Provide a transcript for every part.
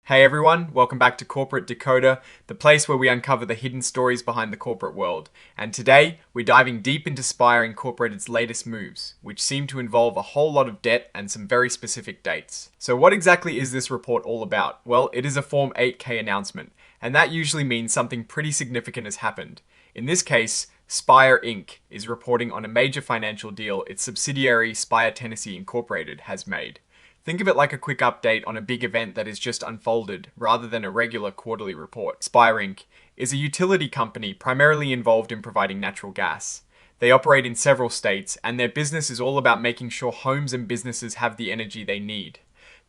Hey everyone, welcome back to Corporate Decoder, the place where we uncover the hidden stories behind the corporate world. And today, we're diving deep into SPIRE Incorporated's latest moves, which seem to involve a whole lot of debt and some very specific dates. So what exactly is this report all about? Well, it is a Form 8K announcement, and that usually means something pretty significant has happened. In this case, SPIRE Inc. is reporting on a major financial deal its subsidiary SPIRE Tennessee Incorporated has made. Think of it like a quick update on a big event that is just unfolded, rather than a regular quarterly report. SPIRE Inc. is a utility company primarily involved in providing natural gas. They operate in several states, and their business is all about making sure homes and businesses have the energy they need.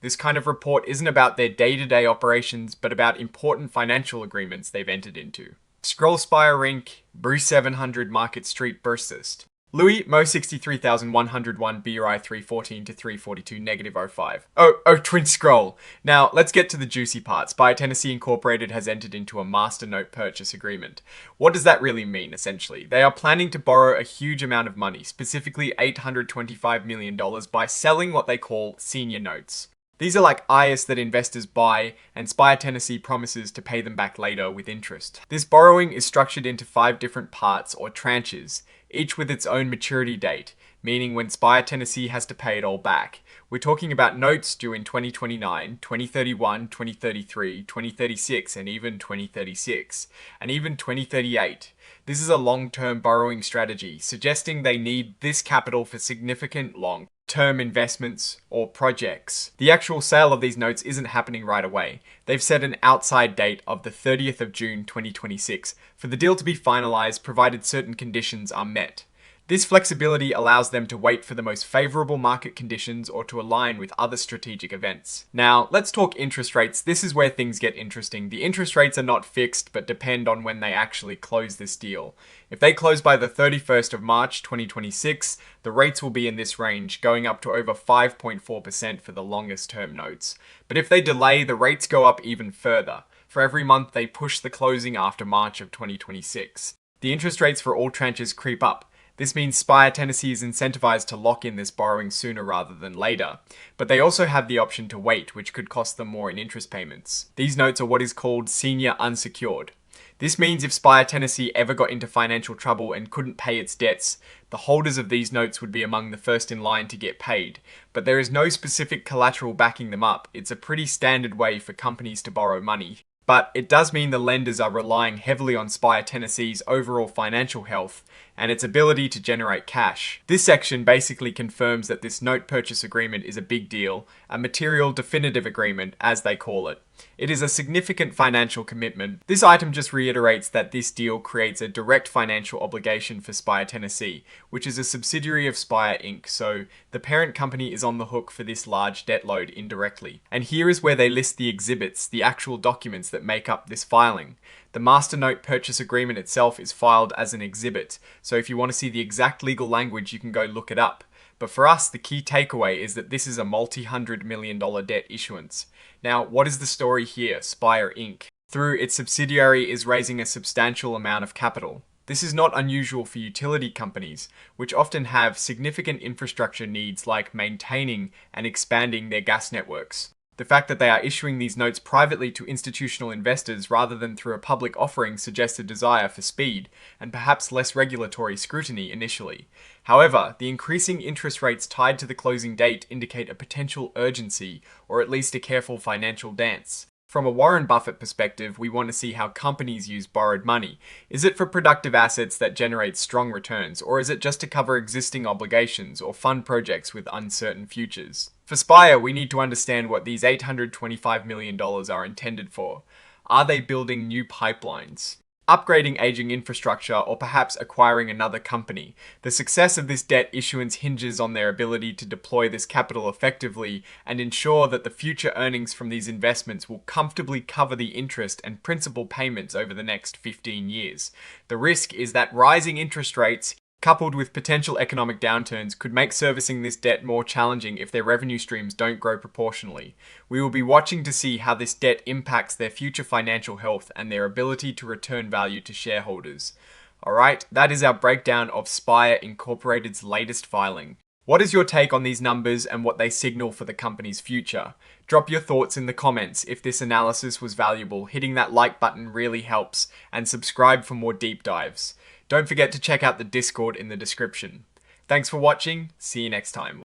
This kind of report isn't about their day-to-day operations, but about important financial agreements they've entered into. Scroll SPIRE Inc. Bruce 700 Market Street Bursist. Louis, Mo 63,101, BRI 314 to 342, -05. Twin scroll. Now, let's get to the juicy part. SPIRE Tennessee Incorporated has entered into a master note purchase agreement. What does that really mean, essentially? They are planning to borrow a huge amount of money, specifically $825 million, by selling what they call senior notes. These are like IS that investors buy, and SPIRE Tennessee promises to pay them back later with interest. This borrowing is structured into 5 different parts or tranches, each with its own maturity date, meaning when SPIRE Tennessee has to pay it all back. We're talking about notes due in 2029, 2031, 2033, 2036, and even 2036, and even 2038. This is a long-term borrowing strategy, suggesting they need this capital for significant long-term investments or projects. The actual sale of these notes isn't happening right away. They've set an outside date of the 30th of June 2026 for the deal to be finalized, provided certain conditions are met. This flexibility allows them to wait for the most favorable market conditions or to align with other strategic events. Now, let's talk interest rates. This is where things get interesting. The interest rates are not fixed, but depend on when they actually close this deal. If they close by the 31st of March 2026, the rates will be in this range, going up to over 5.4% for the longest term notes. But if they delay, the rates go up even further. For every month they push the closing after March of 2026. The interest rates for all tranches creep up. This means SPIRE Tennessee is incentivized to lock in this borrowing sooner rather than later, but they also have the option to wait, which could cost them more in interest payments. These notes are what is called senior unsecured. This means if SPIRE Tennessee ever got into financial trouble and couldn't pay its debts, the holders of these notes would be among the first in line to get paid. But there is no specific collateral backing them up. It's a pretty standard way for companies to borrow money. But it does mean the lenders are relying heavily on SPIRE Tennessee's overall financial health and its ability to generate cash. This section basically confirms that this note purchase agreement is a big deal, a material definitive agreement, as they call it. It is a significant financial commitment. This item just reiterates that this deal creates a direct financial obligation for SPIRE Tennessee, which is a subsidiary of SPIRE Inc., so the parent company is on the hook for this large debt load indirectly. And here is where they list the exhibits, the actual documents that make up this filing. The Master Note Purchase Agreement itself is filed as an exhibit, so if you want to see the exact legal language, you can go look it up. But for us, the key takeaway is that this is a multi-$100 million debt issuance. Now, what is the story here? SPIRE Inc., through its subsidiary, is raising a substantial amount of capital. This is not unusual for utility companies, which often have significant infrastructure needs like maintaining and expanding their gas networks. The fact that they are issuing these notes privately to institutional investors rather than through a public offering suggests a desire for speed, and perhaps less regulatory scrutiny initially. However, the increasing interest rates tied to the closing date indicate a potential urgency, or at least a careful financial dance. From a Warren Buffett perspective, we want to see how companies use borrowed money. Is it for productive assets that generate strong returns, or is it just to cover existing obligations or fund projects with uncertain futures? For SPIRE, we need to understand what these $825 million are intended for. Are they building new pipelines? Upgrading aging infrastructure, or perhaps acquiring another company? The success of this debt issuance hinges on their ability to deploy this capital effectively and ensure that the future earnings from these investments will comfortably cover the interest and principal payments over the next 15 years. The risk is that rising interest rates, coupled with potential economic downturns, could make servicing this debt more challenging if their revenue streams don't grow proportionally. We will be watching to see how this debt impacts their future financial health and their ability to return value to shareholders. Alright, that is our breakdown of SPIRE Incorporated's latest filing. What is your take on these numbers and what they signal for the company's future? Drop your thoughts in the comments. If this analysis was valuable, hitting that like button really helps, and subscribe for more deep dives. Don't forget to check out the Discord in the description. Thanks for watching, see you next time.